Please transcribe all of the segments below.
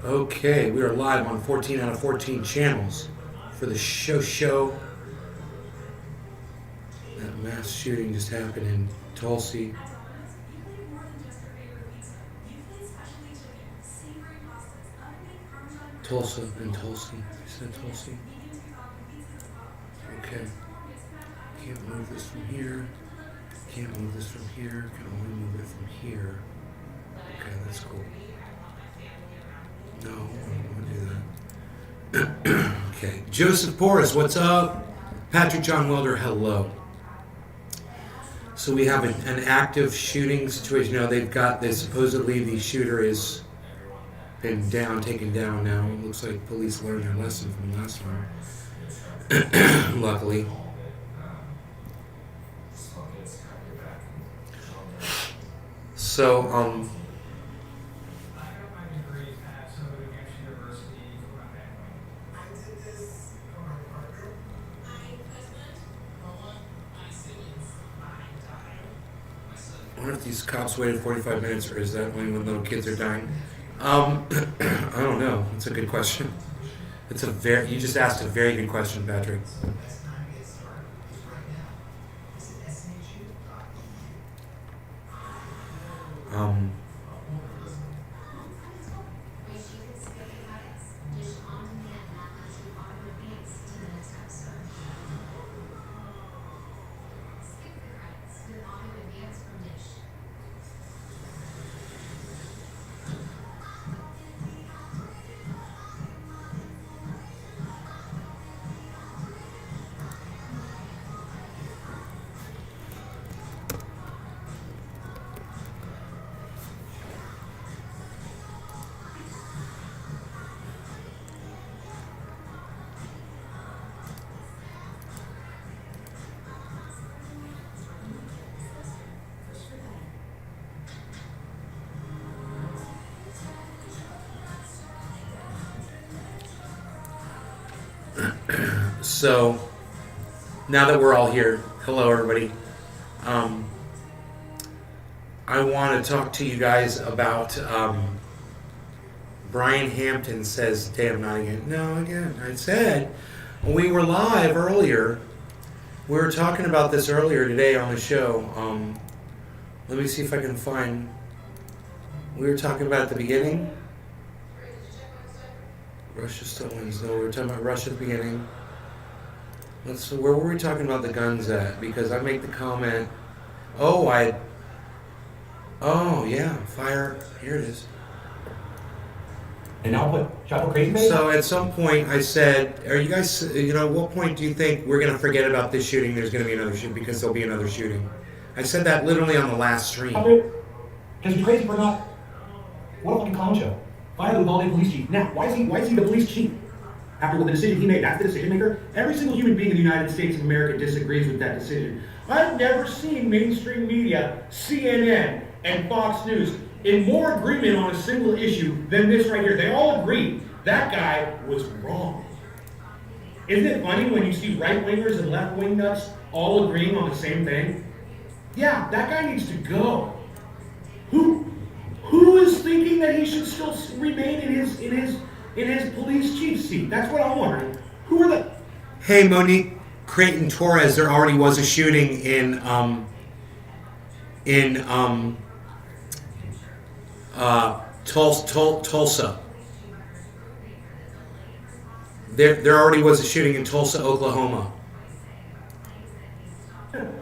Okay, we are live on 14 out of 14 channels for the show. That mass shooting just happened in Tulsa. Tulsa and Tulsa. I said Tulsa. Okay. Can't move this from here. Can't move this from here. Can only move it from here. Okay, that's cool. No, I don't want to do that. Okay. Joseph Porras, what's up? Patrick John Welder, hello. So we have an active shooting situation now. They've got this, supposedly the shooter is been taken down now. It looks like police learned their lesson from the last one. Luckily. So, I wonder if these cops waited 45 minutes, or is that only when little kids are dying? I don't know. That's a good question. You just asked a very good question, Patrick. So, now that we're all here, hello everybody. I want to talk to you guys about Brian Hampton says, damn, not again. No, again, I said, when we were live earlier, we were talking about this earlier today on the show. Let me see if I can find, we were talking about at the beginning. Russia still wins. No, we were talking about Russia at the beginning. Where were we talking about the guns at? Because I make the comment, oh yeah, fire, here it is. And now what? Shot crazy man? So at some point I said, are you guys, at what point do you think we're going to forget about this shooting, there's going to be another shooting, because there'll be another shooting? I said that literally on the last stream. Because you're crazy for not, what a fucking clown show. Fire the Uvalde police chief. Now, why is he the police chief? After the decision he made, that's the decision maker. Every single human being in the United States of America disagrees with that decision. I've never seen mainstream media, CNN, and Fox News in more agreement on a single issue than this right here. They all agree that guy was wrong. Isn't it funny when you see right-wingers and left-wing nuts all agreeing on the same thing? Yeah, that guy needs to go. Who is thinking that he should still remain in his police chief seat? That's what I'm wondering. Who are the... Hey, Monique Creighton Torres, there already was a shooting in Tulsa. There already was a shooting in Tulsa, Oklahoma.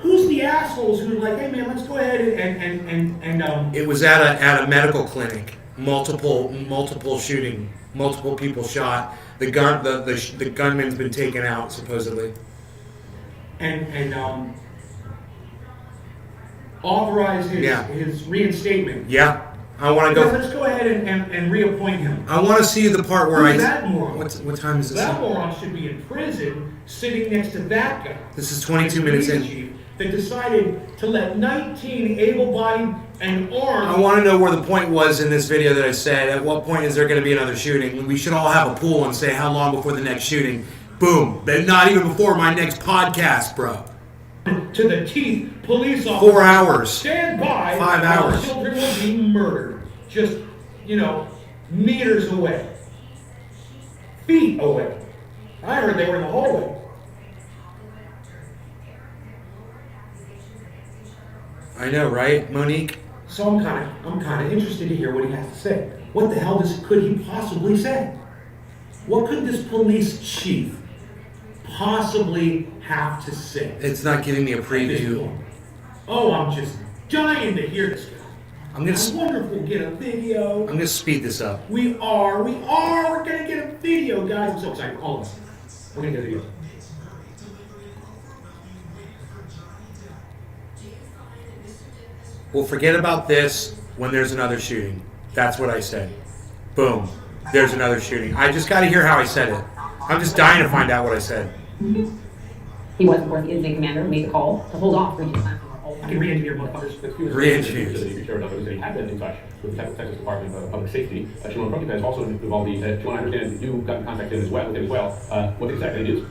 Who's the assholes who are like, hey man, let's go ahead and It was at a medical clinic. Multiple shooting. Multiple people shot. The gunman's been taken out supposedly. And authorize his reinstatement. Yeah. I want to go. Let's go ahead and reappoint him. I want to see the part where Who's that moron? What time is this? That moron should be in prison, sitting next to that guy. This is 22 minutes in. Chief that decided to let 19 able-bodied and armed. I want to know where the point was in this video that I said. At what point is there going to be another shooting? We should all have a pool and say how long before the next shooting. Boom. But not even before my next podcast, bro. To the teeth, police officers. 4 hours. Stand by. 5 hours. Children will be murdered. Just, meters away. Feet away. I heard they were in the hallway. I know, right, Monique? So I'm kind of interested to hear what he has to say. What the hell could he possibly say? What could this police chief possibly have to say? It's not giving me a preview. Oh, I'm just dying to hear this guy. I wonder if we'll get a video. I'm gonna speed this up. We're gonna get a video, guys. I'm so excited. All of us. We're gonna get a video. We'll forget about this when there's another shooting. That's what I said. Boom. There's another shooting. I just got to hear how I said it. I'm just dying to find out what I said. He was, of course, the incident commander who made the call to hold off breaching plans. I can re-engineer motherfuckers. Re-engineer. He had been in touch with the Texas Department of Public Safety. Shimon Protipez also involved the Shimon, I understand you got in contact with him as well. What exactly it is?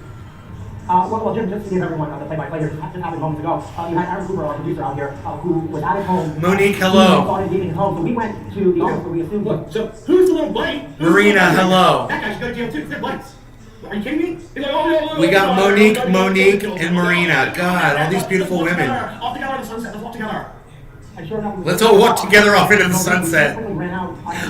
Well, Jim, just to give everyone the play-by-play here, just happened moments ago. You had Aaron Cooper, our producer out here, who was at his home. Monique, hello. He started leaving his home, so we went to the office where we assumed. Look, so who's the little bite? Marina, hello. That guy's going to jail too. They're bites. Are you kidding me? He's like, oh, We got Monique, and Marina. God, all these beautiful women. Off together in the sunset. Let's walk together. Let's all walk together off into the sunset.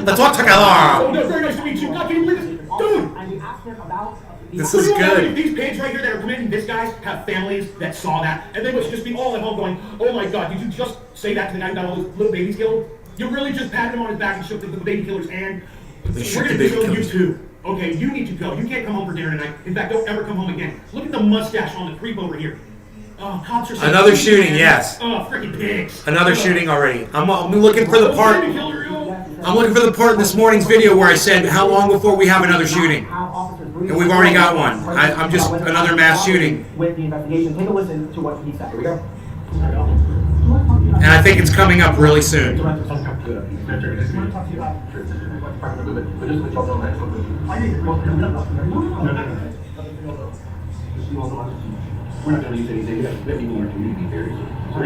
Let's walk together. Oh, no, very nice to meet you. God, can you believe this? Dude! And we asked him about. This is good. These pigs right here that are committing this guys have families that saw that, and they must just be all at home going, oh my God, did you just say that to the guy who got all those little babies killed? You really just patted him on his back and shook the baby killer's hand? We're going to show you too. Okay, you need to go. You can't come home for dinner tonight. In fact, don't ever come home again. Look at the mustache on the creep over here. Oh, cops are so Another shooting, yes. Oh, freaking pigs. Another shooting already. I'm looking for the part. I'm looking for the part in this morning's video where I said how long before we have another shooting. And we've already got one. I'm just another mass shooting. With the investigation, take a listen to what he said. Here we go. And I think it's coming up really soon. We're not going to use anything. Let people in our community be very. Just so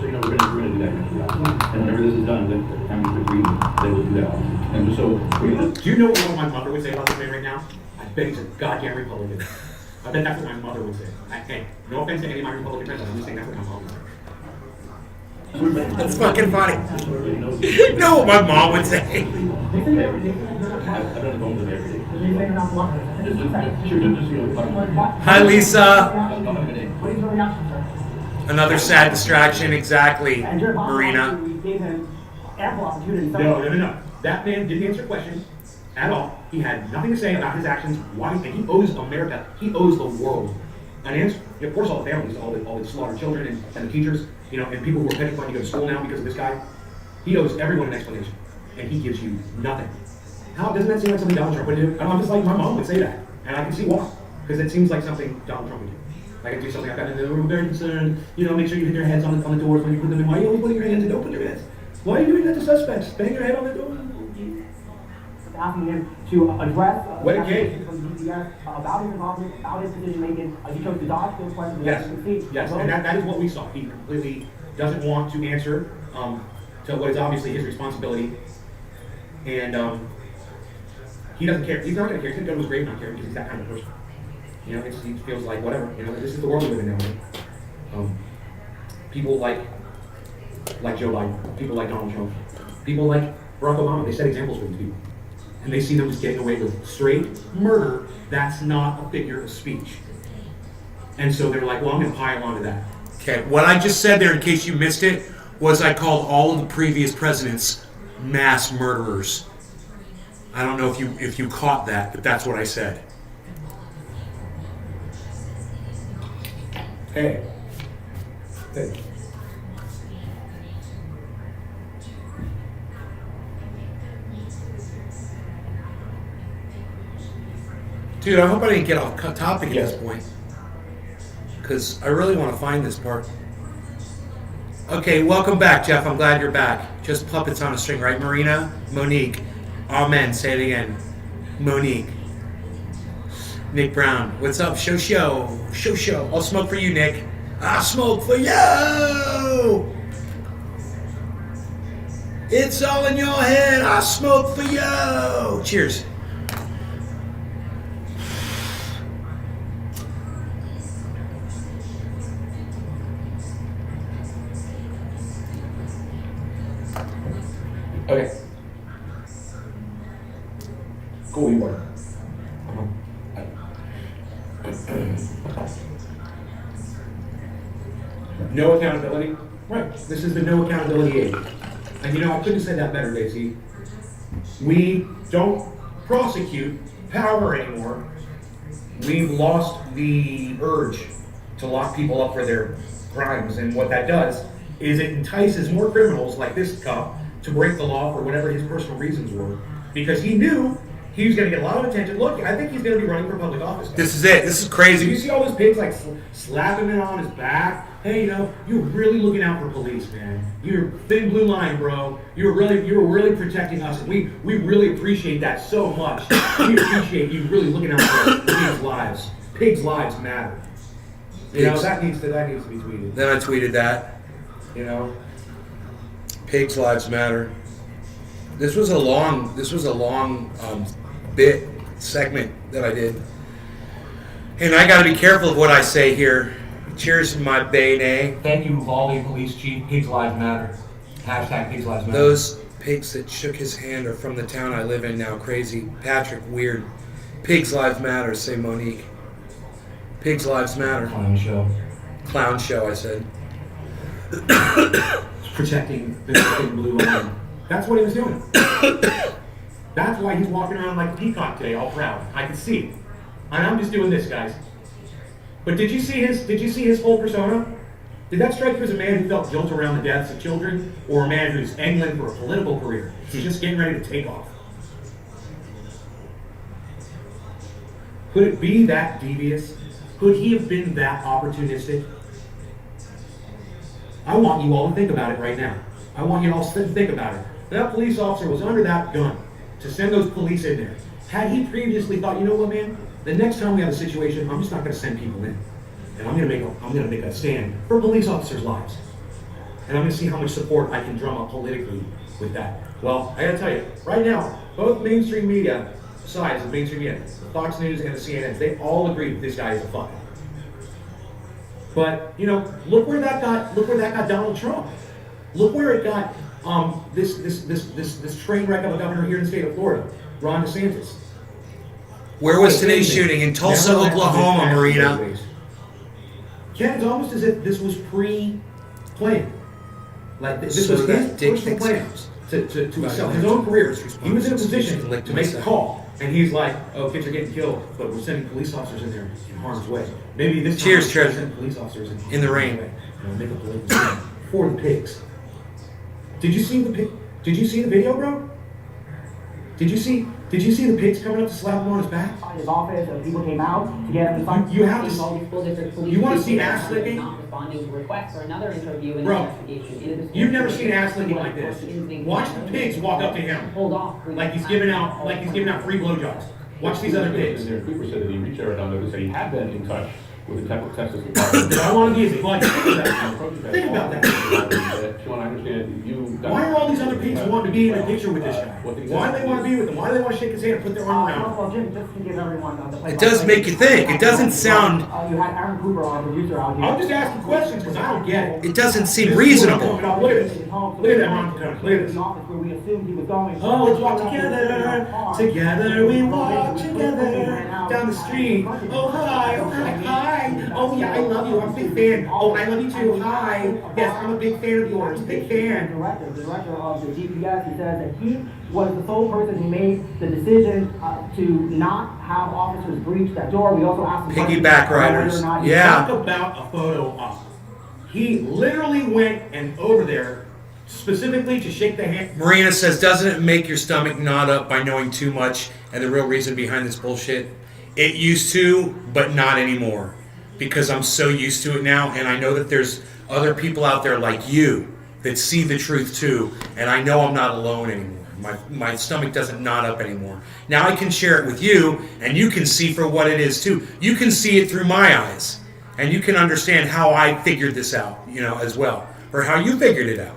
you know, we're going to do that. And whenever this is done, then the time you agree, they will do that. And so, do you know what my mother would say about this man right now? I bet he's a goddamn Republican. I bet that's what my mother would say. Hey, no offense to any of my Republican friends, I'm just saying that's what my mom would say. That's fucking funny. You know what my mom would say. I've done the phone with every day. Hi, Lisa. Another sad distraction, exactly, Marina. No. That man didn't answer questions at all. He had nothing to say about his actions. Why? And he owes America, he owes the world an answer. Of course, all the families, all the slaughtered children and the teachers, and people who are petrified to go to school now because of this guy. He owes everyone an explanation, and he gives you nothing. How doesn't that seem like something Donald Trump would do? I'm just like my mom would say that, and I can see why, because it seems like something Donald Trump would do. I can do something like that, and we're very concerned. Make sure you hit your heads on the doors when you put them in. Why are you always putting your hands and don't put your heads? Why are you doing that to suspects? Bang your head on the door. Asking him to address What a case. about his involvement, about his decision making. He chose to dodge those questions. Yes, and that is what we saw. He completely doesn't want to answer to what is obviously his responsibility, and he doesn't care. He's not going to care. He's going to go to his grave not caring because he's that kind of person. He feels like whatever. This is the world we live in now. People like Joe Biden, people like Donald Trump, people like Barack Obama. They set examples for these people. And they see them just getting away with straight murder. That's not a figure of speech. And so they're like, well, I'm going to pile onto that. Okay, what I just said there, in case you missed it, was I called all of the previous presidents mass murderers. I don't know if you caught that, but that's what I said. Hey. Hey. Dude, I hope I didn't get off topic at this Yeah. point. Because I really want to find this part. Okay, welcome back, Jeff. I'm glad you're back. Just puppets on a string, right, Marina? Monique. Amen. Say it again. Monique. Nick Brown. What's up? Show. I'll smoke for you, Nick. I'll smoke for you! It's all in your head. I'll smoke for you! Cheers. Okay. Cool, you are. No accountability? Right. This is the no accountability age. And you know, I couldn't have said that better, Daisy. We don't prosecute power anymore. We've lost the urge to lock people up for their crimes. And what that does is it entices more criminals like this cop to break the law for whatever his personal reasons were. Because he knew he was going to get a lot of attention. Look, I think he's going to be running for public office. Guys. This is it. This is Do you crazy. see all those pigs like slapping it on his back? Hey, you know, you're really looking out for police, man. You're thin blue line, bro. You're really protecting us, and we really appreciate that so much. We appreciate you really looking out for pigs' lives. Pigs' lives matter. You know, that needs to be tweeted. Then I tweeted that. You know, Pigs' lives matter. This was a long bit segment that I did, and I got to be careful of what I say here. Cheers, my bae. thank you, Uvalde Police Chief. Pigs' lives matter. Hashtag Pigs' lives matter. Those pigs that shook his hand are from the town I live in now. Crazy. Patrick, weird. Pigs' lives matter, say Monique. Pigs' lives matter. Clown show. Clown show, I said. Protecting the thin blue line. That's what he was doing. That's why he's walking around like a peacock today, all proud. I can see it. And I'm just doing this, guys. But did you see his whole persona? Did that strike you as a man who felt guilt around the deaths of children, or a man who's angling for a political career? He's just getting ready to take off. Could it be that devious? Could he have been that opportunistic? I want you all to think about it right now. I want you all to think about it. That police officer was under that gun to send those police in there. Had he previously thought, you know what, man? The next time we have a situation, I'm just not going to send people in, and I'm going to make a stand for police officers' lives, and I'm going to see how much support I can drum up politically with that. Well, I got to tell you, right now, both mainstream media sides of mainstream media, Fox News and the CNNs, they all agree that this guy is a fuck. But you know, look where that got Donald Trump. Look where it got this train wreck of a governor here in the state of Florida, Ron DeSantis. Where was today's shooting? In Tulsa, Oklahoma, Marina. Ken, it's almost as if this was pre-planned. Like this So was that his Dick personal plan thinks to excel his own career. He was in a position to make the call, and he's like, "Oh, kids are getting killed, but we're sending police officers in there in harm's way. Maybe this Cheers, time Treasure. we'll send police officers In the rain. You know, make a political stand for the pigs." Did you see the pig? Did you see the video, bro? Did you see the pigs coming up to slap him on his back? His office, people came out to get him to fight. You have to. All these school district police You want to see chiefs ass are licking? not responding to requests for another interview and Bro, investigation into the school You've never district. seen ass licking like this. Watch the pigs walk up to him Hold off. like he's giving out free blowjobs. Watch these other pigs. Cooper said that he reached out and said he had been in touch with the Texas Department. I want to be as like, think about that. Sean, I understand you. Why are all these other pigs wanting to be in a picture with this guy? Why do they want to be with him? Why do they want to shake his hand and put their arm around him? Well, Jim, just to give everyone the It does make you think. It doesn't sound. You had Aaron Cooper, our producer, out here. I'm just asking questions because I don't get it. It doesn't seem This is reasonable. what I'm coming up. Look at this. Look at that, Ron. Look at this. The office where we assumed he was going. Oh, let's walk together. Together we walk together down the street. Oh, hi. Oh, hi. Hi. Oh, yeah, I love you. I'm a big fan. Oh, I love you too. Hi. Yes, I'm a big fan of yours. Big fan. The director of the GPS arrest. He says that he was the sole person who made the decision to not have officers breach that door. We also asked him Piggyback riders. Yeah. Talk about a photo op. He literally went and over there specifically to shake the hand. Marina says, doesn't it make your stomach knot up by knowing too much and the real reason behind this bullshit? It used to, but not anymore. Because I'm so used to it now, and I know that there's other people out there like you that see the truth too, and I know I'm not alone anymore. My stomach doesn't knot up anymore. Now I can share it with you, and you can see for what it is too. You can see it through my eyes, and you can understand how I figured this out, as well, or how you figured it out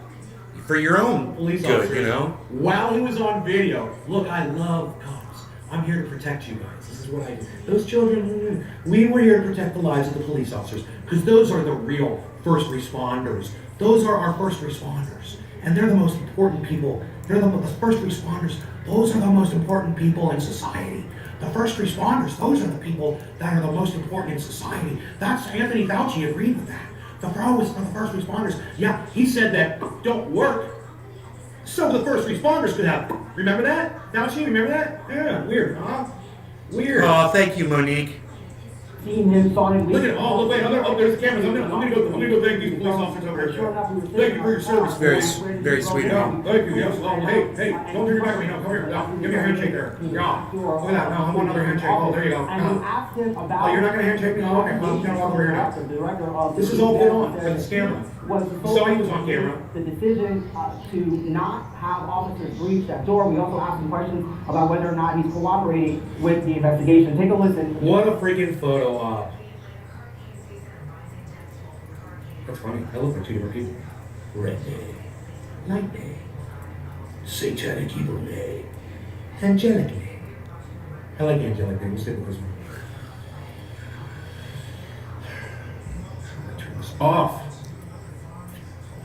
for your own Police good, officer, while he was on video, look, I love cops. I'm here to protect you guys. This is what I do. Those children, we were here to protect the lives of the police officers, because those are the real first responders. Those are our first responders, and they're the most important people. They're the first responders. Those are the most important people in society. The first responders, those are the people that are the most important in society. That's Anthony Fauci agreed with that. The first responders. Yeah, he said that don't work. So the first responders could have. Remember that? Fauci, remember that? Yeah, weird, huh? Weird. Oh, thank you, Monique. Seen him sonically. Look at there's the cameras. I'm gonna go thank these police officers over here. Thank you for your service. Very sweet of you. Thank you, yes. Oh, hey, don't turn your back on me. No, come here. No, give me a handshake there. Yeah. Look at that. No, I want another handshake. Oh, there you go. And we No. asked him about. Oh, you're not gonna handshake me? Oh, okay. Well, I'm gonna walk over here now. The director of This is all put on for this camera. Was You saw he was on camera. the decision to not have officers breach that door. We also asked him questions about whether or not he's cooperating with the investigation. Take a listen. What a freaking photo op. That's funny. I look like two different people. Red day, light day, satanic evil day, angelic day. I like angelic day. We'll stick with this one. I'm gonna turn this off.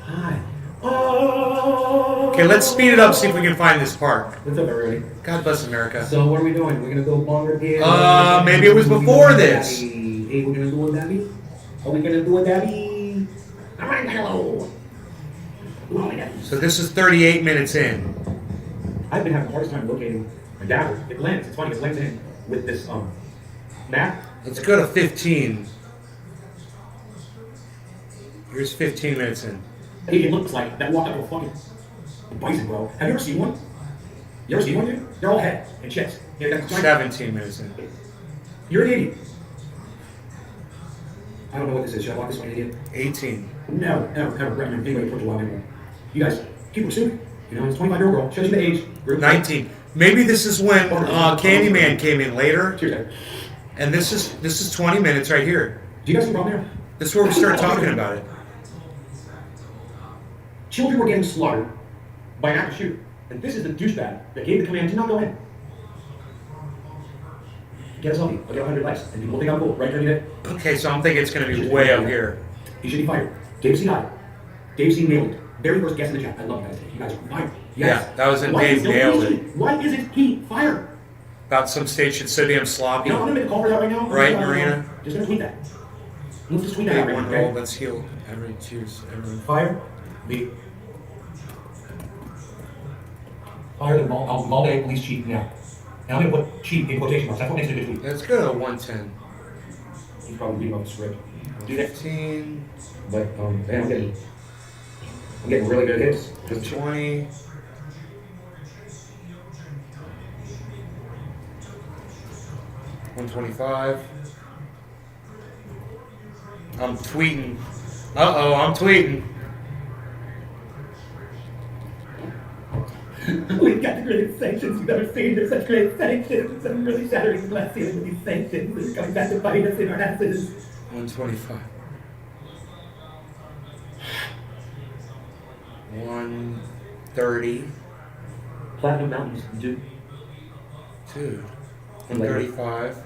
Hi. Oh. Okay, let's speed it up, see if we can find this part. What's up, everybody? God bless America. So what are we doing? We're gonna go longer again. Maybe it was before this. Hey, we're gonna do it, Daddy. Are we gonna do it, Daddy? All right, hello. Oh my God. So this is 38 minutes in. I've been having the hardest time locating my dagger. It blends. It's funny. It blends in with this map. Let's go to 15. Here's 15 minutes in. Hey, it looks like that walked up to a fucking bison, bro. Have you ever seen one? You ever seen one, dude? They're all head and chest. Yeah, that's 17 minutes in. You're an idiot. I don't know what this is. Should I walk this one, idiot? 18. No, ever recommend anybody approach a wild animal. You guys, keep pursuing. It's a 25-year-old girl. Shows you the age. Group 19. Maybe this is when Candyman came in later. Cheers, Dad. And this is 20 minutes right here. Do you guys see a problem there? This is where we start talking about it. Children were getting slaughtered by an active shooter. And this is the douchebag that gave the command to not go in. Get a selfie. I'll get 100 likes. And people will think I'm cool. Right, Tony? Okay, so I'm thinking it's going to be way up here. He should be fired. Dave C. died. Dave C. nailed it. Very first guest in the chat. I love you guys. You guys are fired. Yes. Yeah, that was in Dave nailed it. Why isn't he fired? About some station so damn sloppy. I'm going to make a call for that right now. Right, Marina? Just going to tweet that. Let's just tweet that Hey, out right one now, roll, okay? let's heal. Everyone, cheers, everyone. Fire the Malday police chief now. Now I'm going to put chief in quotation marks. That's what makes it a good tweet. Let's go to 110. He's probably reading off the script. Do that. 15, But man, I'm getting really good hits. Just 20. 125. I'm tweeting. Uh-oh, I'm tweeting. We've got the greatest sanctions you've ever seen. They're such great sanctions. I'm really shattering the glass ceiling with these sanctions. They're coming back to bite us in our asses. 125. 130. Platinum Mountains, dude. Dude. 135.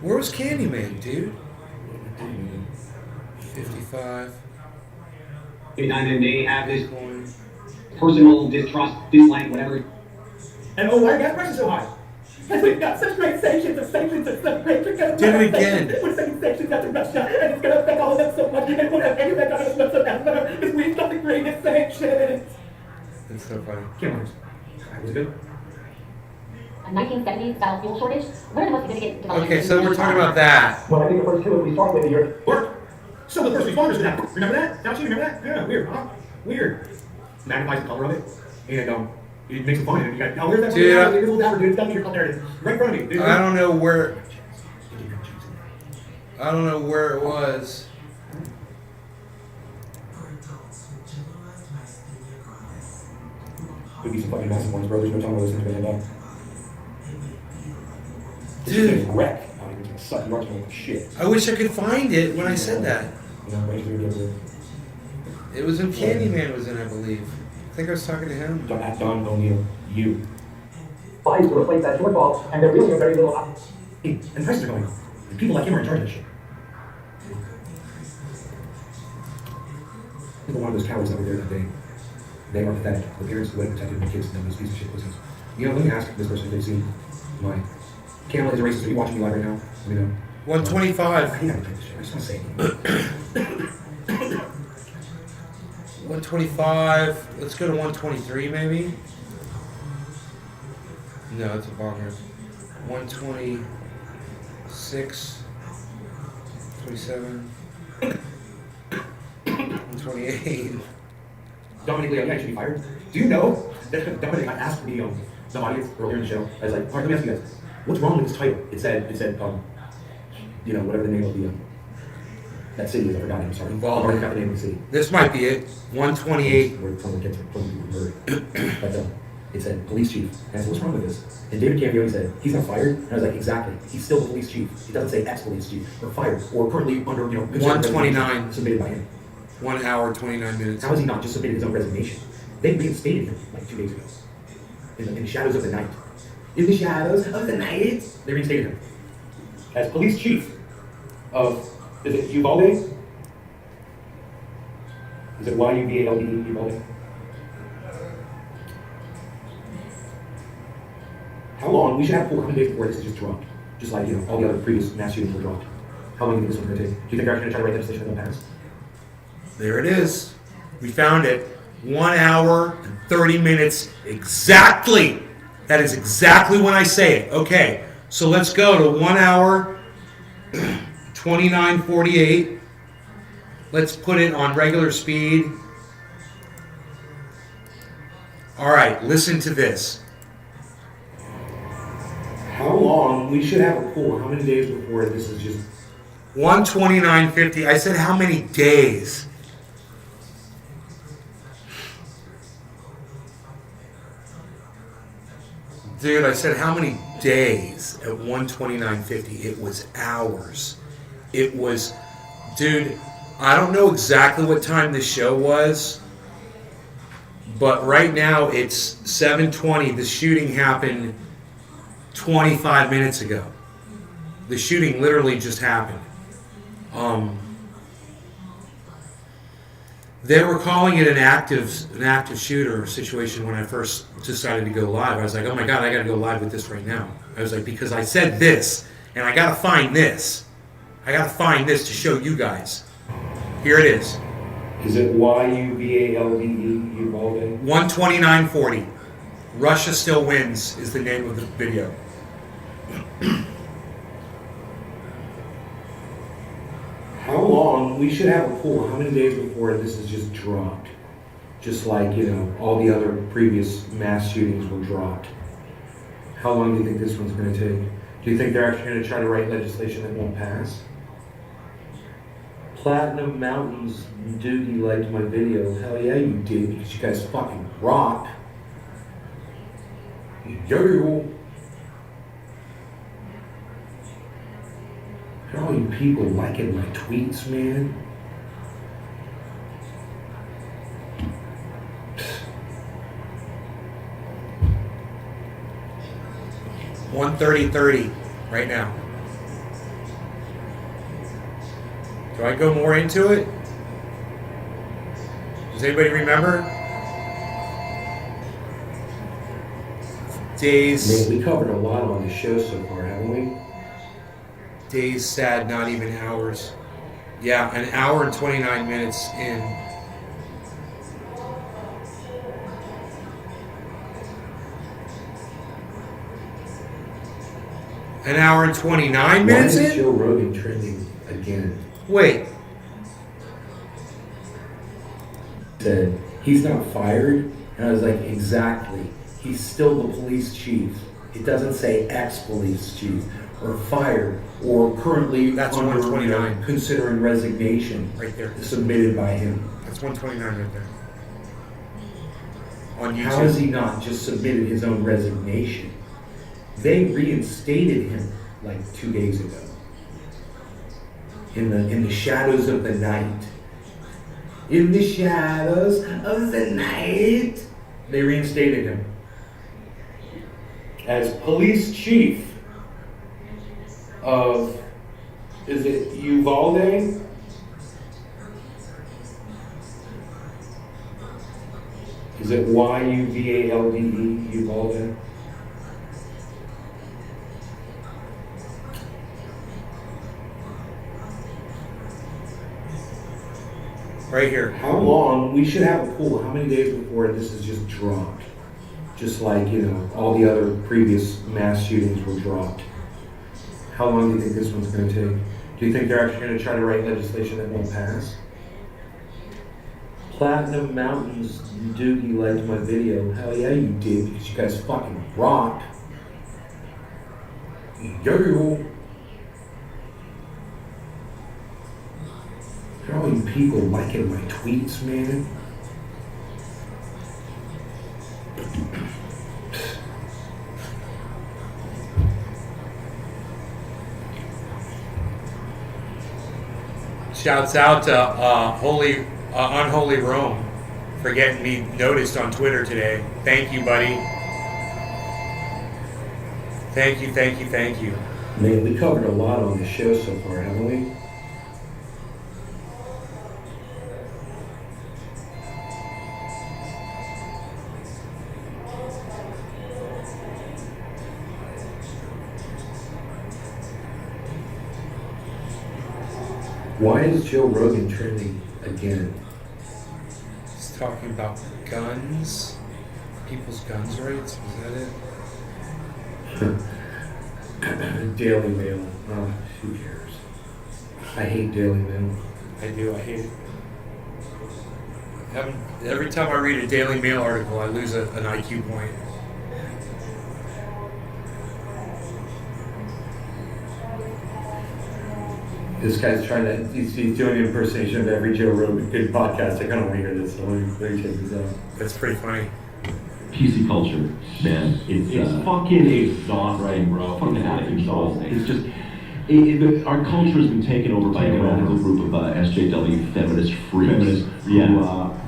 Where was Candyman, dude? 55. And they have this personal distrust, dislike, whatever. And oh, why are gas prices so high? Because we've got such great sanctions of sanctions of such great. Did it again. We're sending sanctions out to Russia, and it's going to affect all of them so much, and it won't have any effect on us whatsoever, because we've got the greatest sanctions. It's so funny. Camel Hunters. Was it good? A 1970s style fuel shortage. What are the most significant developments? Okay, so we're talking about that. Well, I think the first two we start with here. Work. So the first responders did that. Remember that? Don't you remember that? Yeah, weird, huh? Weird. Magnifies the color of it, and it makes it fun. And you got, where's that? Dude, There's a little dapper dude. It's down here. There it is. Right in front of me. Dude. I don't know where. I don't know where it was. Could be some fucking massive ones, bro. There's no time to listen to it enough. Dude. Wreck. Oh, you're gonna suck. You are gonna shit. I wish I could find it when I said that. You know, Rangers are gonna do It was when Candyman was in, I believe. I think I was talking to him. Don O'Neill. You. Buys to replace that shortfall, and they're really a very little. Hey, and prices are going up. And people like him are in charge of that shit. People one of those cowards that were there that day. They are pathetic. The parents who would have protected their kids and those piece of shit pussies. You know, let me ask this person if they've seen my Camel is a racist. Are you watching me live right now? Let me know. 125. I hate how to type this shit. I just want to say it. 125. Let's go to 123 maybe. No, it's a bomber. 126. 27. 128. Dominic Leone should be fired. Do you know that Dominic, I asked the audience earlier in the show, I was like, all right, let me ask you guys, what's wrong with this title? It said, you know, whatever the name of the, that city is, I forgot it, I'm sorry. I've already got the name of the city. This might be it. 128. Where someone gets people murdered. But it said police chief. And I said, what's wrong with this? And David Campione said, he's not fired. And I was like, exactly. He's still the police chief. It doesn't say ex-police chief or fired or currently under, 129. Submitted by him. 1 hour, 29 minutes. How has he not just submitted his own resignation? They reinstated him like 2 days ago. In the shadows of the night. In the shadows of the night, they reinstated him as police chief of, is it Uvalde? Is it Yuvalde, Uvalde? How long? We should have 400 days before this is just dropped. Just like, all the other previous mass shootings were dropped. How long do you think this one's going to take? Do you think they're actually going to try to write legislation that will pass? There it is. We found it. 1 hour and 30 minutes exactly. That is exactly when I say it. Okay, so let's go to 1 hour 29:48. Let's put it on regular speed. All right, listen to this. How long? We should have a pool. How many days before this is just 129.50? I said how many days? Dude, I said how many days at 129.50? It was hours. It was, dude, I don't know exactly what time the show was, but right now it's 7:20. The shooting happened 25 minutes ago. The shooting literally just happened. They were calling it an active shooter situation when I first decided to go live. I was like, oh my God, I gotta go live with this right now. I was like, because I said this, and I gotta find this. I gotta find this to show you guys. Here it is. Is it Yuvalde, Uvalde? 129.40. Russia Still Wins is the name of the video. How long? We should have a pool. How many days before this is just dropped? Just like, all the other previous mass shootings were dropped. How long do you think this one's going to take? Do you think they're actually going to try to write legislation that won't pass? Platinum Mountains dude, you liked my video. Hell yeah, you did, because you guys fucking rock. Yo. Look at all you people liking my tweets, man. $130.30 right now. Do I go more into it? Does anybody remember? Days. Man, we covered a lot on the show so far, haven't we? Days, sad, not even hours. Yeah, an hour and 29 minutes in. An hour and 29 Why minutes is in? Joe Rogan trending again? Wait. Said he's not fired, and I was like, exactly. He's still the police chief. It doesn't say ex-police chief or fired or currently That's under, 129. considering resignation Right there. submitted by him. That's 129 right there. On YouTube. How has he not just submitted his own resignation? They reinstated him like 2 days ago. In the shadows of the night. In the shadows of the night. They reinstated him as police chief of, is it Uvalde? Is it Yuvalde? Uvalde? Right here. How long, we should have a pool, how many days before this is just dropped? Just like, all the other previous mass shootings were dropped. How long do you think this one's gonna take? Do you think they're actually gonna try to write legislation that won't pass? Platinum Mountains, Doogie liked my video. Hell yeah you did, because you guys fucking rock. Yo. Look at all you people liking my tweets, man. Shouts out to Unholy Rome for getting me noticed on Twitter today. Thank you, buddy. Thank you, thank you, thank you. Man, we covered a lot on the show so far, haven't we? Why is Joe Rogan trending again? He's talking about guns, people's guns rights. Is that it? Daily Mail. Oh, who cares? I hate Daily Mail. I do. I hate it. Every time I read a Daily Mail article, I lose an IQ point. This guy's trying to, he's doing an impersonation of every Joe Rogan good podcast. I kind of want to hear this, so let me check this out. That's pretty funny. PC culture, man, it's fucking exhausting, bro. Fucking exhausting. It's just, our culture has been taken over by a radical group of SJW feminist freaks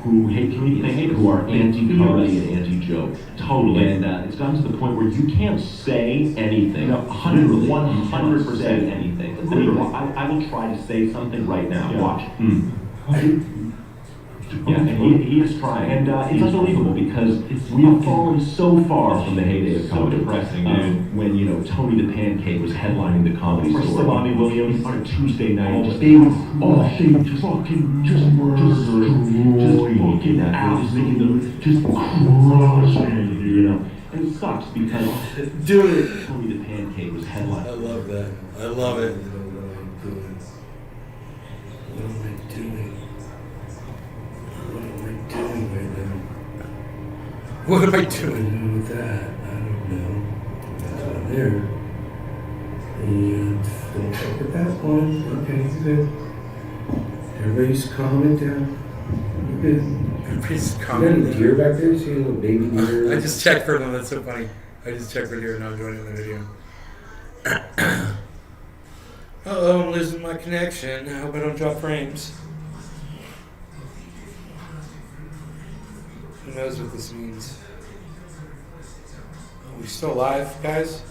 who hate comedians, who are anti-comedy and anti-joke. Totally. And it's gotten to the point where you can't say anything. 100% anything. Literally, I will try to say something right now. Yeah. Watch. Yeah, and he is trying. And it's unbelievable because we have fallen so far from the heyday of comedy. So depressing, dude. When, Tony the Pancake was headlining the Comedy Store. Salami Williams on a Tuesday night. They fucking crushing, And it sucks because Tony the Pancake was headlining. I love that. I love it. What am I doing? What am I doing with that? I don't know. That's on there. And don't check with that one. Okay, good. Everybody's calming down. You're good. Everybody's You got calming any down. deer back there? See a little baby deer? I just checked for them. That's so funny. I just checked for deer and I'm doing it in the video. Uh-oh, I'm losing my connection. I hope I don't drop frames. Who knows what this means? Are we still live, guys?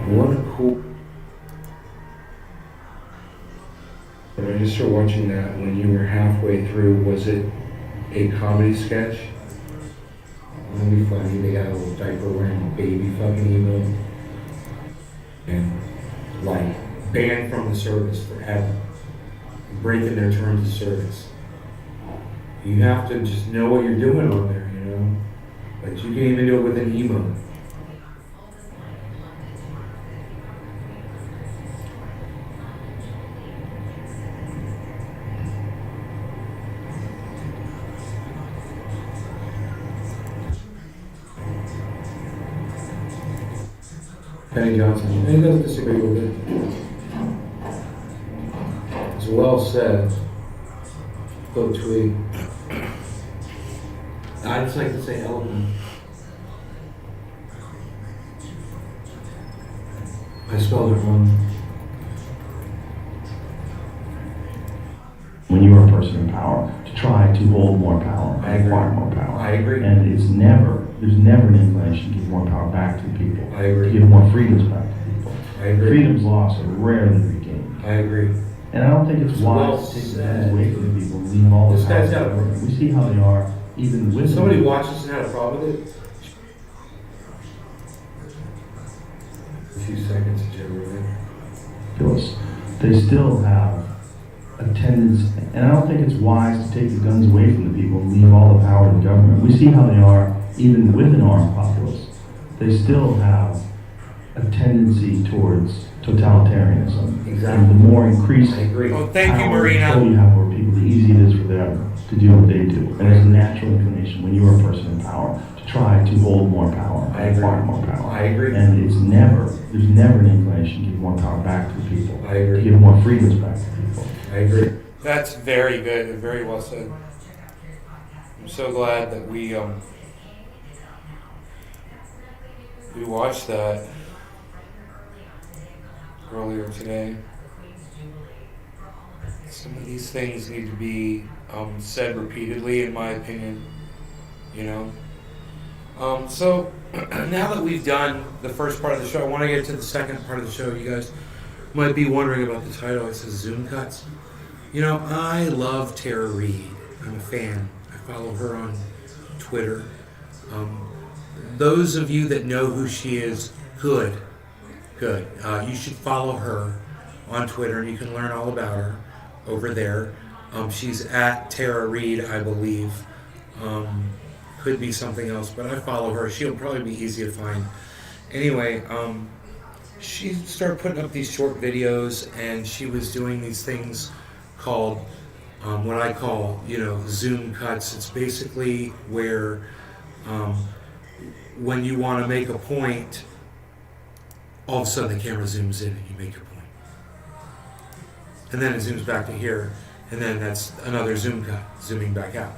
What a cool. I just started watching that when you were halfway through. Was it a comedy sketch? It'll be funny. They got a little diaper wearing baby fucking emo. And like banned from the service forever. breaking their terms of service. You have to just know what you're doing on there, you know? Like you can even do it with an emote. Penny Johnson, he doesn't disagree with it. It's well said. Go tweet. I just like to say eloquent. I spelled it wrong. When you are a person in power, to try to hold more power, I agree. acquire more power. I agree. And there's never an inclination to give more power back to the people. I agree. To give more freedoms back to people. I agree. Freedoms lost are rarely regained. I agree. And I don't think it's wise to take the guns away from the people and leave all This this guy's power. got a problem. We see how they are, even with Somebody watched this and had a problem with it? A few seconds, generally. ridiculous. They still have a tendency, and I don't think it's wise to take the guns away from the people and leave all the power to the government. We see how they are, even with an armed populace. They still have a tendency towards totalitarianism. Exactly. And the more increased I agree. Oh, thank you, power and Marina. control you have over people, the easier it is for them to do what they do. And there's a natural inclination when you are a person in power to try to hold more power I and agree. acquire more power. I agree. And there's never an inclination to give more power back to the people. I agree. To give more freedoms back to the people. I agree. That's very good and very well said. I'm so glad that we watched that earlier today. Some of these things need to be said repeatedly, in my opinion. You know. So now that we've done the first part of the show, I want to get to the second part of the show. You guys might be wondering about the title. It says Zoom Cuts. You know, I love Tara Reid. I'm a fan. I follow her on Twitter. Those of you that know who she is, good. You should follow her on Twitter, and you can learn all about her over there. She's at Tara Reid, I believe. Could be something else, but I follow her. She'll probably be easy to find. Anyway, she started putting up these short videos, and she was doing these things called what I call, Zoom cuts. It's basically where when you want to make a point, all of a sudden the camera zooms in and you make your point. And then it zooms back to here, and then that's another zoom cut, zooming back out.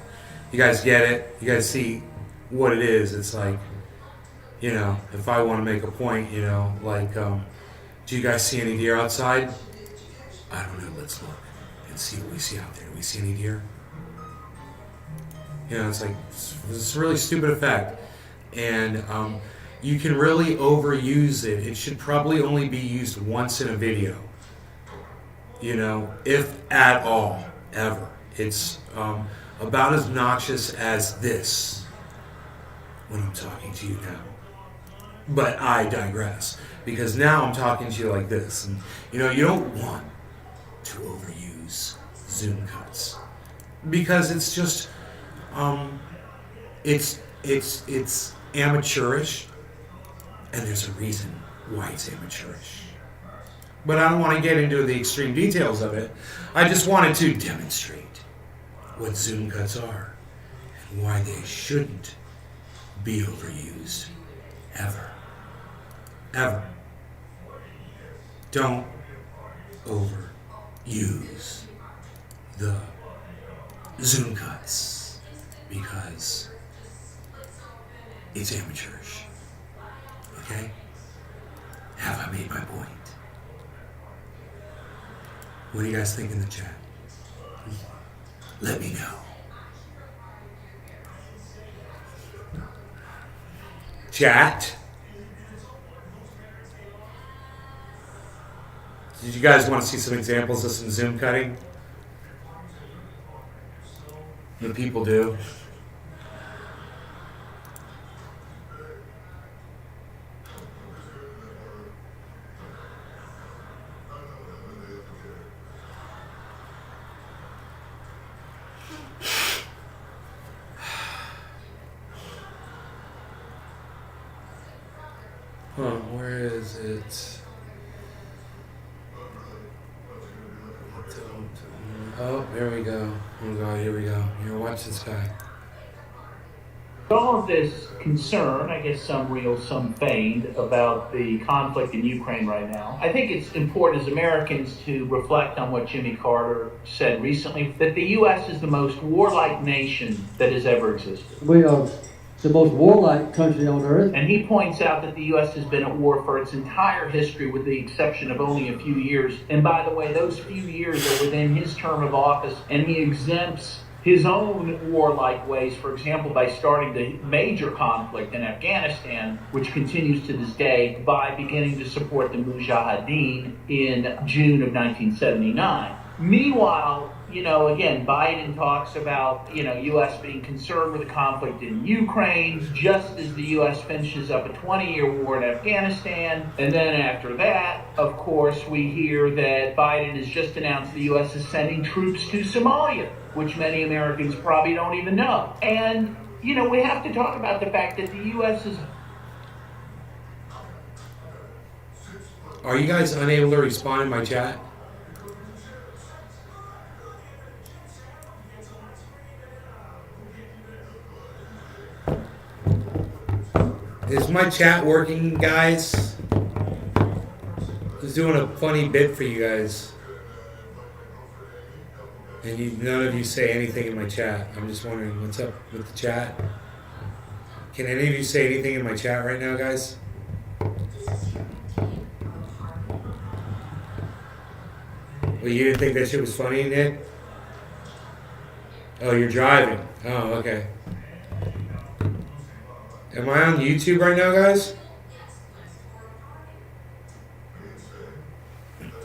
You guys get it? You guys see what it is? It's like, if I want to make a point, do you guys see any deer outside? I don't know, let's look and see what we see out there. Do we see any deer? It's like, it's a really stupid effect. And you can really overuse it. It should probably only be used once in a video. If at all, ever. It's about as noxious as this when I'm talking to you now. But I digress, because now I'm talking to you like this. And, you don't want to overuse Zoom cuts, because it's just, it's amateurish, and there's a reason why it's amateurish. But I don't want to get into the extreme details of it. I just wanted to demonstrate what Zoom cuts are and why they shouldn't be overused ever. Ever. Don't overuse the Zoom cuts, because it's amateurish. Okay? Have I made my point? What do you guys think in the chat? Let me know. Chat. Did you guys want to see some examples of some Zoom cutting? The people do. Where is it? Oh, there we go. Oh God, here we go. Here, watch this guy. All of this concern, I guess some real, some feigned, about the conflict in Ukraine right now, I think it's important as Americans to reflect on what Jimmy Carter said recently, that the U.S. is the most warlike nation that has ever existed. We are the most warlike country on earth. And he points out that the U.S. has been at war for its entire history with the exception of only a few years. And by the way, those few years are within his term of office, and he exempts his own warlike ways, for example, by starting the major conflict in Afghanistan, which continues to this day, by beginning to support the Mujahideen in June of 1979. Meanwhile, again, Biden talks about, U.S. being concerned with the conflict in Ukraine, just as the U.S. finishes up a 20-year war in Afghanistan. And then after that, of course, we hear that Biden has just announced the U.S. is sending troops to Somalia, which many Americans probably don't even know. And, we have to talk about the fact that the U.S. is... Are you guys unable to respond in my chat? Is my chat working, guys? I was doing a funny bit for you guys. And none of you say anything in my chat. I'm just wondering, what's up with the chat? Can any of you say anything in my chat right now, guys? Well, you didn't think that shit was funny, Nick? Oh, you're driving. Oh, okay. Am I on YouTube right now, guys?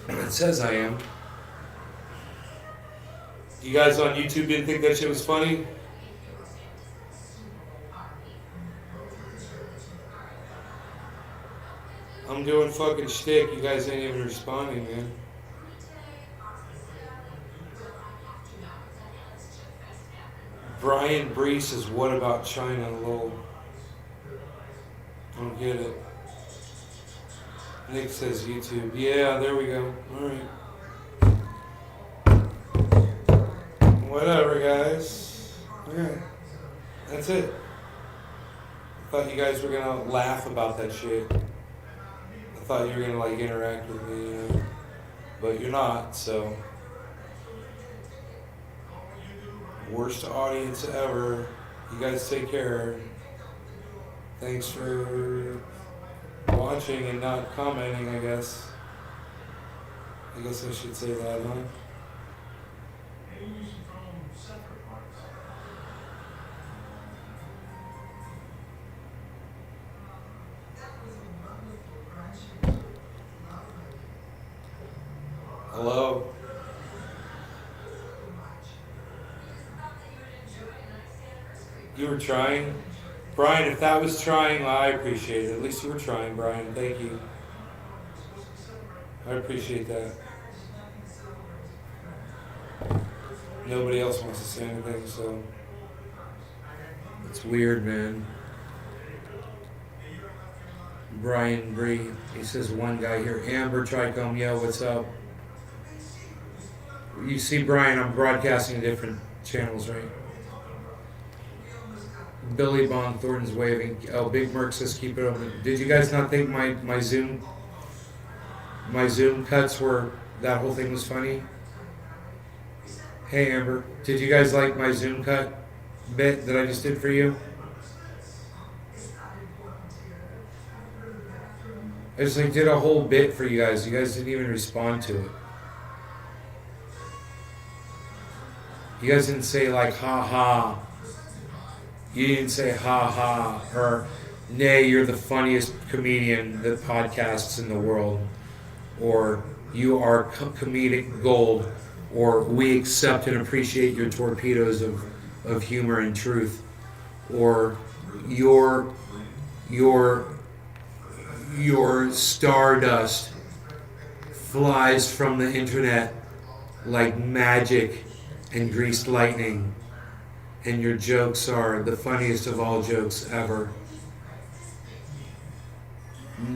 It says I am. You guys on YouTube didn't think that shit was funny? I'm doing fucking shtick. You guys ain't even responding, man. Brian Bree says, what about China, lol? Don't get it. Nick says YouTube. Yeah, there we go. Alright. Whatever, guys. Okay. That's it. I thought you guys were gonna laugh about that shit. I thought you were gonna like interact with me, But you're not, so. Worst audience ever. You guys take care. Thanks for watching and not commenting, I guess. I guess I should say that, huh? Hello? You were trying? Brian, if that was trying, I appreciate it. At least you were trying, Brian. Thank you. I appreciate that. Nobody else wants to say anything, so it's weird, man. Brian Bree, he says one guy here. Amber Tricom, yo, what's up? You see, Brian, I'm broadcasting different channels, right? Billy Bond Thornton's waving. Oh, Big Merc says keep it open. Did you guys not think my Zoom cuts were, that whole thing was funny? Hey Amber, did you guys like my Zoom cut bit that I just did for you? I just did a whole bit for you guys. You guys didn't even respond to it. You guys didn't say like ha ha. You didn't say ha ha or nay, you're the funniest comedian that podcasts in the world, or you are comedic gold, or we accept and appreciate your torpedoes of humor and truth, or your stardust flies from the internet like magic and greased lightning, and your jokes are the funniest of all jokes ever.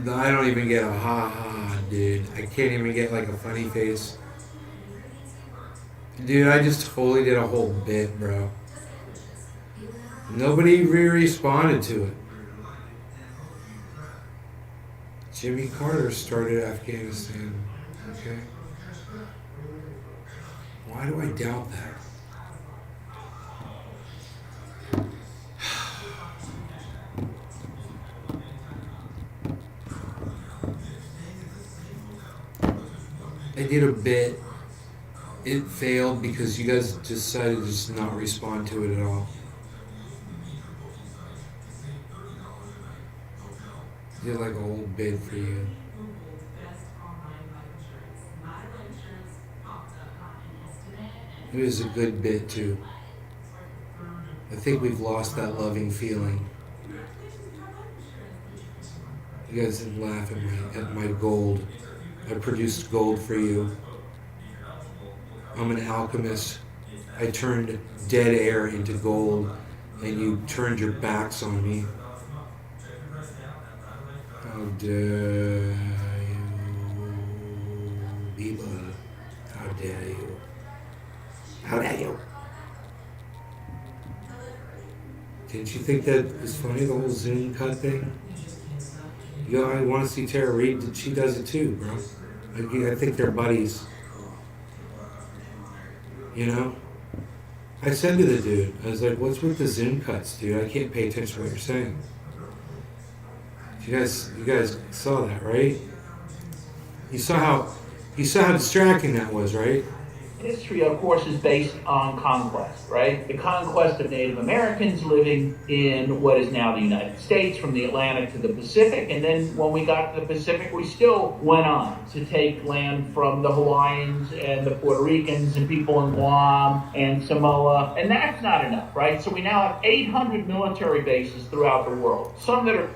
I don't even get a ha ha, dude. I can't even get like a funny face. Dude, I just totally did a whole bit, bro. Nobody responded to it. Jimmy Carter started Afghanistan. Okay. Why do I doubt that? I did a bit. It failed because you guys decided to just not respond to it at all. Did like a whole bid for you. It was a good bit too. I think we've lost that loving feeling. You guys didn't laugh at my gold. I produced gold for you. I'm an alchemist. I turned dead air into gold, and you turned your backs on me. How dare you, people? How dare you? How dare you? Didn't you think that was funny, the whole Zoom cut thing? You know, I want to see Tara Reid. She does it too, bro. I think they're buddies. You know? I said to the dude, I was like, what's with the Zoom cuts, dude? I can't pay attention to what you're saying. You guys saw that, right? You saw how distracting that was, right? History, of course, is based on conquest, right? The conquest of Native Americans living in what is now the United States, from the Atlantic to the Pacific. And then when we got to the Pacific, we still went on to take land from the Hawaiians and the Puerto Ricans and people in Guam and Samoa. And that's not enough, right? So we now have 800 military bases throughout the world. Some that are...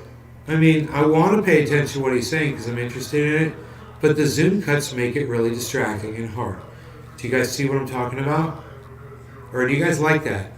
I mean, I want to pay attention to what he's saying because I'm interested in it, but the Zoom cuts make it really distracting and hard. Do you guys see what I'm talking about? Or do you guys like that?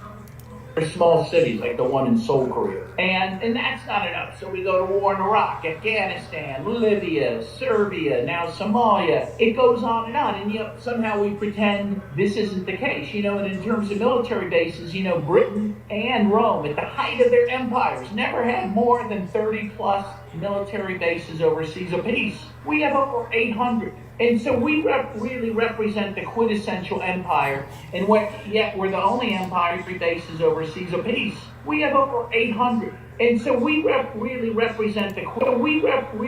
small cities like the one in Seoul, Korea. And that's not enough. So we go to war in Iraq, Afghanistan, Libya, Serbia, now Somalia. It goes on, and yet somehow we pretend this isn't the case. And in terms of military bases, Britain and Rome, at the height of their empires, never had more than 30 plus military bases overseas apiece. We have over 800. And so we really represent the quintessential empire, and yet we're the only empire with bases overseas apiece. We have over 800. And so we really represent the quintessential empire.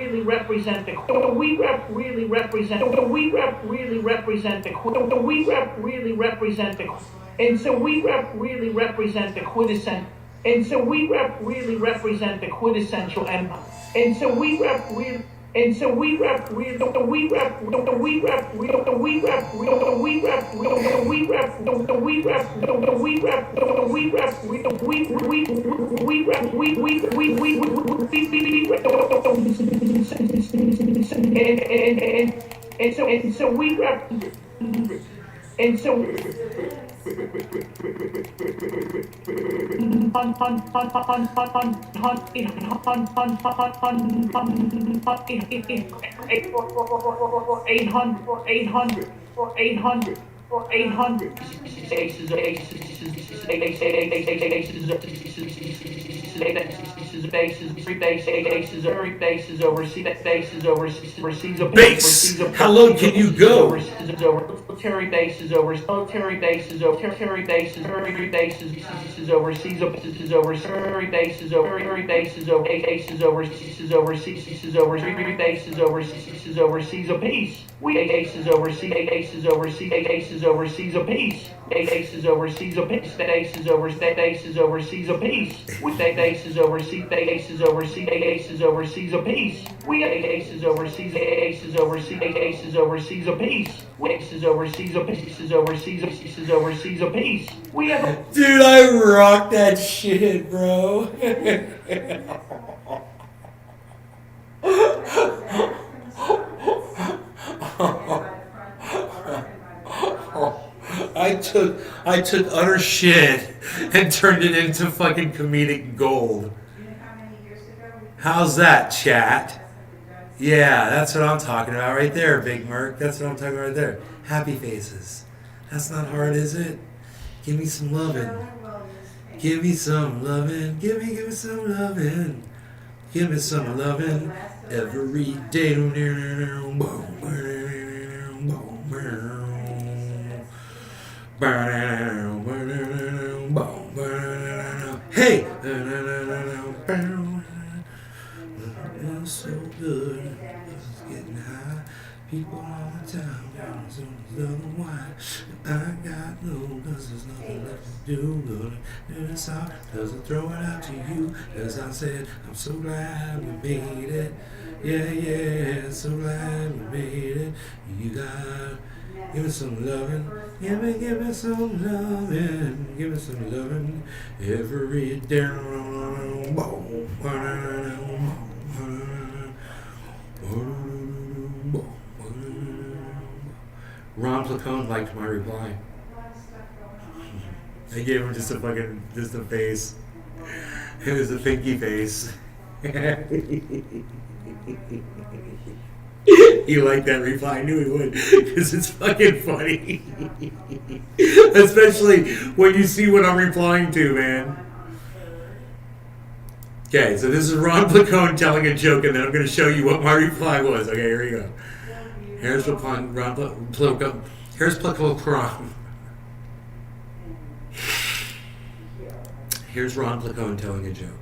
And so we really and so we rep really Base. How low can you go? Military bases overseas overseas apiece. We bases overseas apiece. Bases overseas apiece. We bases overseas apiece. We bases overseas apiece. We bases overseas apiece. We have Dude, I rock that shit, bro. I took utter shit and turned it into fucking comedic gold. How's that, chat? Yeah, that's what I'm talking about right there, Big Merc. That's what I'm talking about right there. Happy faces. That's not hard, is it? Give me some lovin'. Give me some lovin'. Give me some lovin'. Give me some lovin' every day. Hey! It's so good. It's getting high. People all the time. Don't know why. I got no, cause there's nothing left to do. Gonna do this out. Doesn't throw it out to you. As I said, I'm so glad we made it. Yeah, so glad we made it. You got, give me some loving. Give me some loving. Give me some loving every day. Ron Placone liked my reply. I gave him just a face. It was a thinky face. He liked that reply. I knew he would, because it's fucking funny. Especially when you see what I'm replying to, man. Okay, so this is Ron Placone telling a joke, and then I'm going to show you what my reply was. Okay, here we go. Here's Ron Placone. Here's Placone. Here's Ron Placone telling a joke.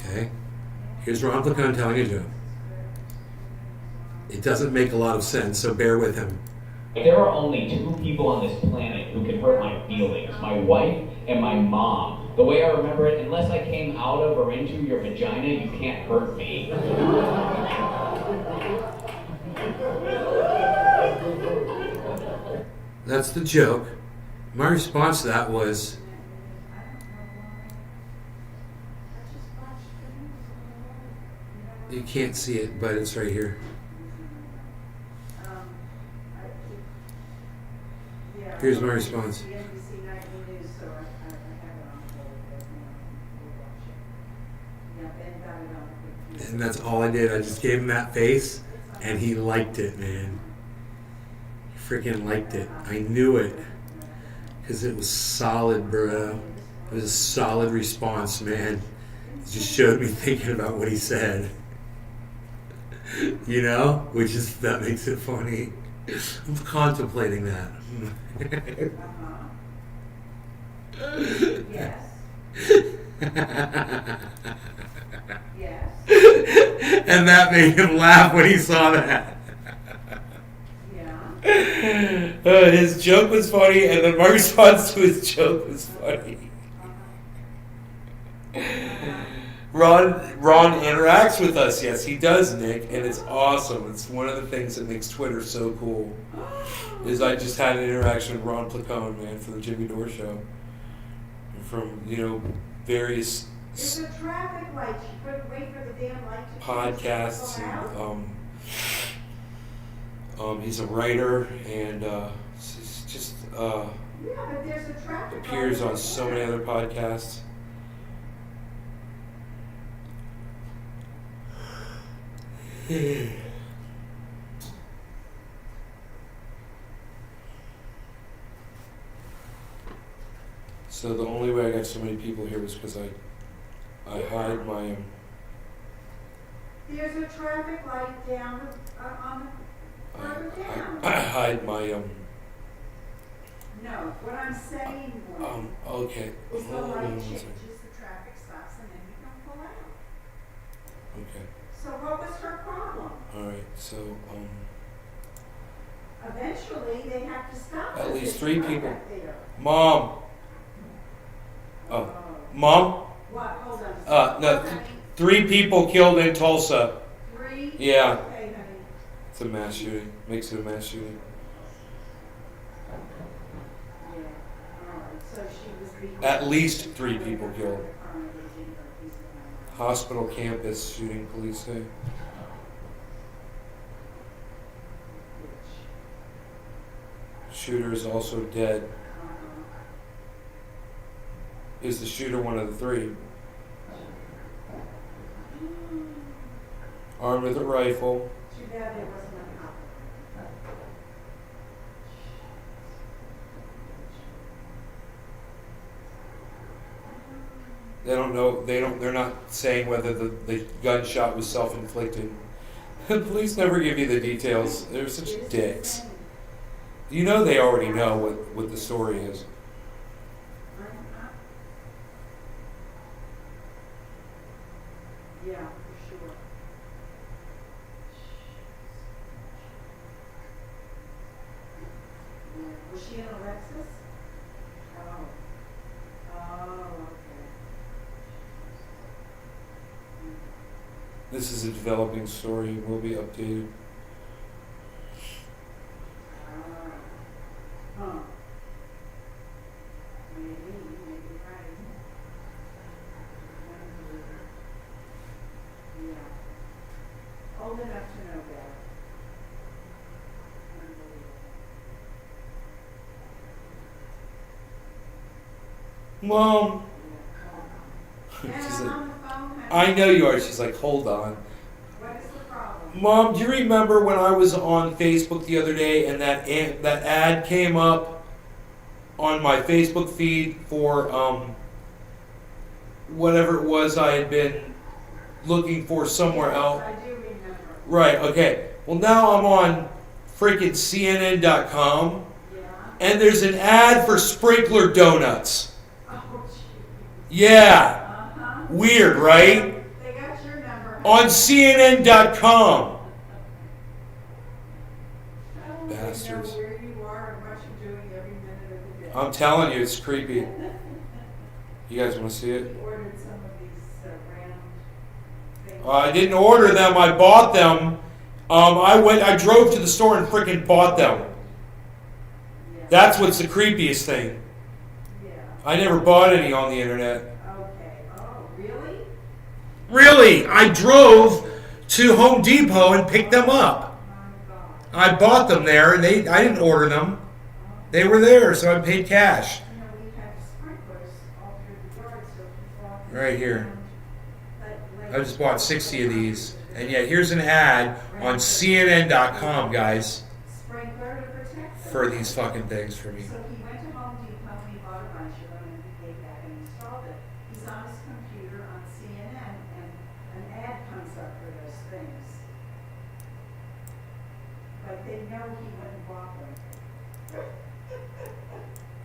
Okay? Here's Ron Placone telling a joke. It doesn't make a lot of sense, so bear with him. There are only two people on this planet who can hurt my feelings, my wife and my mom. The way I remember it, unless I came out of or into your vagina, you can't hurt me. That's the joke. My response to that was, you can't see it, but it's right here. Here's my response. And that's all I did. I just gave him that face, and he liked it, man. He freaking liked it. I knew it. Because it was solid, bro. It was a solid response, man. It just showed me thinking about what he said. You know? That makes it funny. I'm contemplating that. Yes. Yes. And that made him laugh when he saw that. Yeah. His joke was funny, and then my response to his joke was funny. Ron interacts with us. Yes, he does, Nick, and it's awesome. It's one of the things that makes Twitter so cool. Is I just had an interaction with Ron Placone, man, for the Jimmy Dore show. From, various It's a traffic light. You couldn't wait for the damn light to podcasts, and he's a writer, and he's just yeah, but there's a traffic appears light on so many other podcasts. So the only way I got so many people here was because I hide my There's a traffic light down on the further down. I hide my No, what I'm saying was okay. is the Hold on light one changes, second. the traffic stops, and then you can pull out. Okay. So what was her problem? All right. So Eventually, they have to stop. at us least if 3 we people. back there. Mom. Oh, Mom. What? Hold on. No, Okay. 3 people killed in Tulsa. 3? Yeah. Okay, honey. It's a mass shooting. Makes it a mass shooting. Yeah. All right. So she was being. At least 3 people killed. Hospital campus shooting, police say. Shooter is also dead. Is the shooter one of the 3? Armed with a rifle. Too bad there wasn't a cop. They don't know. They're not saying whether the gunshot was self-inflicted. The police never give you the details. They're such dicks. You know they already know what the story is. Yeah, for sure. Yeah. Was she in a Lexus? Oh. Oh, okay. This is a developing story. Will be updated. Huh. Maybe right. Yeah. Old enough to know better. Mom. And She's I'm like, on the phone, honey. I know you are. She's like, hold on. What is the problem? Mom, do you remember when I was on Facebook the other day and that ad came up on my Facebook feed for whatever it was I had been looking for somewhere else? I do remember. Right, okay. Well, now I'm on freaking CNN.com and there's an ad for sprinkler donuts. Oh, gee. Yeah. Uh-huh. Weird, right? They got your number. On CNN.com. Oh, Bastards. They know where you are and what you're doing every minute of the day. I'm telling you, it's creepy. You guys want to see it? We ordered some of these round things. I didn't order them. I bought them. I drove to the store and freaking bought them. Yeah. That's what's the creepiest thing. Yeah. I never bought any on the internet. Okay. Oh, really? Really? I drove to Home Depot and picked them up. My God. I bought them there, and I didn't order them. They were there, so I paid cash. You know, we have sprinklers all through the yard, so if you walk Right here. like I just bought 60 of these. And yet, here's an ad on CNN.com, guys, sprinkler to protect them. for these fucking things for me. So he went to Home Depot and he bought a bunch of them and he came back and installed it. He's on his computer on CNN and an ad comes up for those things. But they know he went and bought them.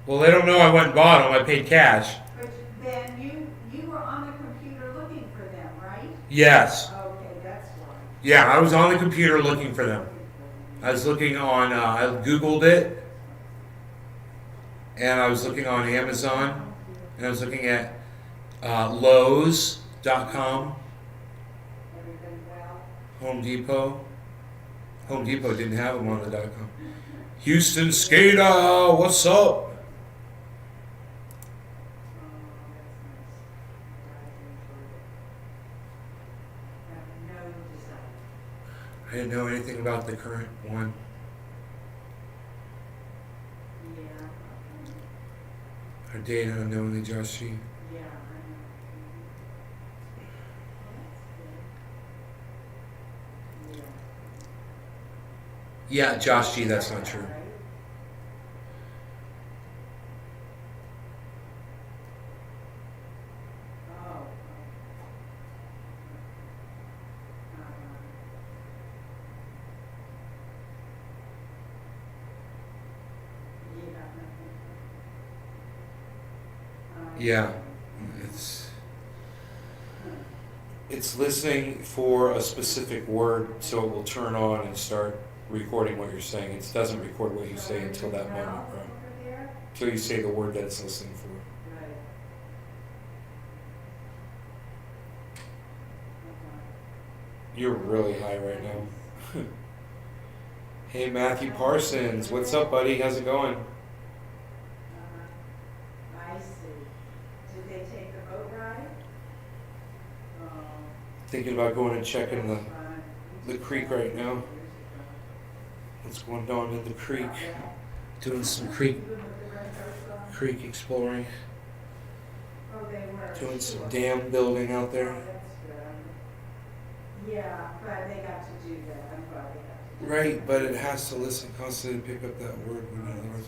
Well, they don't know I went and bought them. I paid cash. But then you were on the computer looking for them, right? Yes. Okay, that's why. Yeah, I was on the computer looking for them. I was looking on, I Googled it, and I was looking on Amazon, and I was looking at Lowe's.com, Everybody well? Home Depot. Home Depot didn't have them on the .com. Houston Skater, what's up? I didn't know anything about the current one. Our date unknowingly Josh G. Yeah, Josh G, that's not true. Yeah, it's listening for a specific word, so it will turn on and start recording what you're saying. It doesn't record what you say until that moment, right? Until you say the word that it's listening for. You're really high right now. Hey, Matthew Parsons, what's up, buddy? How's it going? I see. Did they take the boat ride? Thinking about going and checking the creek right now. What's going on in the creek? Doing some creek exploring. Doing some dam building out there. Yeah, but they got to do that, I'm glad they got to do that. Right, but it has to listen constantly to pick up that word when another word's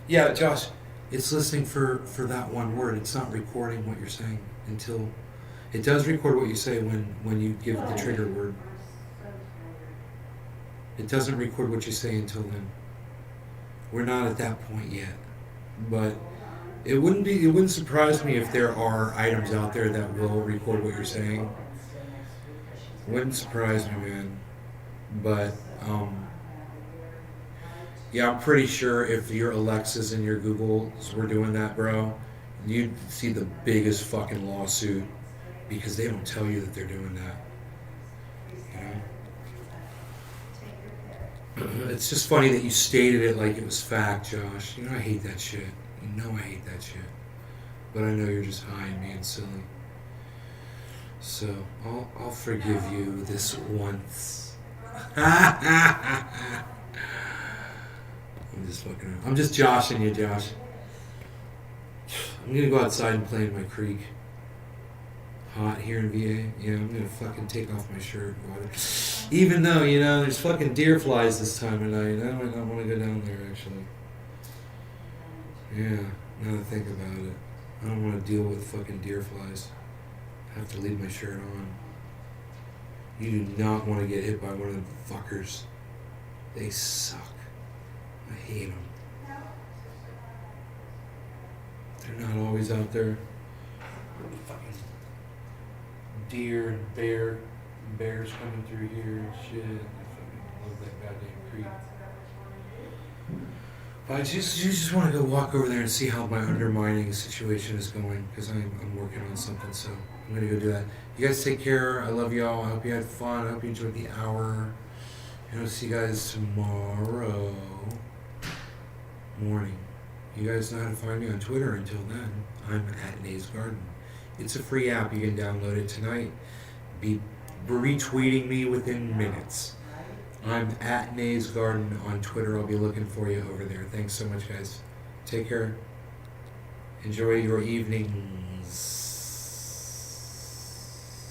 yeah, Josh, it's listening for that one word. It's not recording what you're saying until it does record what you say when you give it the trigger word. It doesn't record what you say until then. We're not at that point yet, but it wouldn't surprise me if there are items out there that will record what you're saying. Wouldn't surprise me, man. But yeah, I'm pretty sure if your Alexas and your Googles were doing that, bro, you'd see the biggest fucking lawsuit because they don't tell you that they're doing that. You know? It's just funny that you stated it like it was fact, Josh. You know I hate that shit. You know I hate that shit. But I know you're just high and being silly. So I'll forgive you this once. I'm just fucking around. I'm just joshing you, Josh. I'm gonna go outside and play in my creek. Hot here in VA. Yeah, I'm gonna fucking take off my shirt. Even though, you know, there's fucking deer flies this time of night. I might not want to go down there, actually. Yeah, now that I think about it. I don't want to deal with fucking deer flies. I have to leave my shirt on. You do not want to get hit by one of them fuckers. They suck. I hate them. They're not always out there. Fucking deer and bears coming through here and shit. I fucking love that goddamn creek. But you just want to go walk over there and see how my undermining situation is going because I'm working on something, so I'm going to go do that. You guys take care. I love y'all. I hope you had fun. I hope you enjoyed the hour. And I'll see you guys tomorrow morning. You guys know how to find me on Twitter. Until then, I'm at Nays Garden. It's a free app. You can download it tonight. Be retweeting me within minutes. I'm at Nays Garden on Twitter. I'll be looking for you over there. Thanks so much, guys. Take care. Enjoy your evenings.